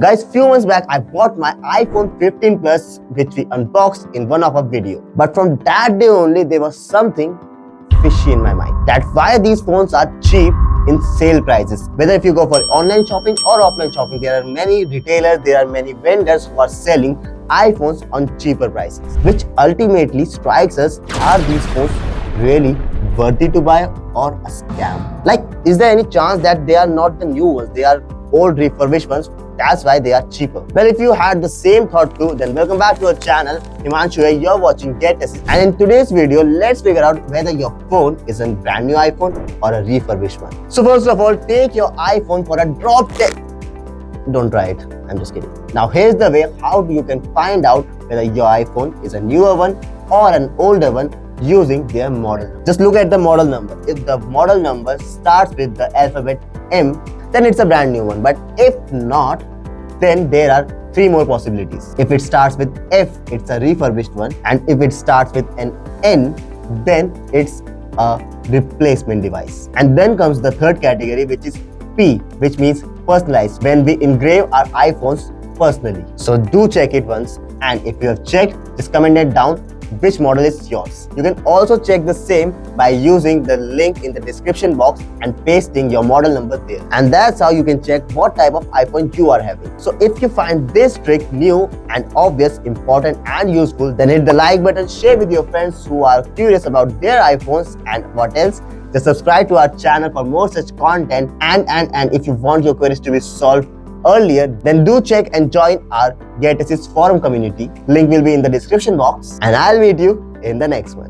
Guys, few months back, I bought my iPhone 15 Plus, which we unboxed in one of our video. But from that day only, there was something fishy in my mind. That's why these phones are cheap in sale prices. Whether if you go for online shopping or offline shopping, there are many retailers, there are many vendors who are selling iPhones on cheaper prices, which ultimately strikes us, are these phones really worthy to buy or a scam? Like, is there any chance that they are not the new ones, they are old refurbished ones? That's why they are cheaper. Well, if you had the same thought too, then welcome back to our channel. Himanshu here, you're watching GetAssist. And in today's video, let's figure out whether your phone is a brand new iPhone or a refurbished one. So first of all, take your iPhone for a drop test. Don't try it, I'm just kidding. Now here's the way how you can find out whether your iPhone is a newer one or an older one using their model number. Just look at the model number. If the model number starts with the alphabet M, then it's a brand new one. But if not, then there are three more possibilities. If it starts with F, it's a refurbished one. And if it starts with an N, then it's a replacement device. And then comes the third category, which is P, which means personalized, when we engrave our iPhones personally. So do check it once. And if you have checked, just comment it down which model is yours. You can also check the same by using the link in the description box and pasting your model number there. And that's how you can check what type of iPhone you are having. So if you find this trick new and obvious, important and useful, then hit the like button, share with your friends who are curious about their iPhones, and what else, just subscribe to our channel for more such content. And if you want your queries to be solved earlier, then do check and join our GetAssist forum community. Link will be in the description box, and I'll meet you in the next one.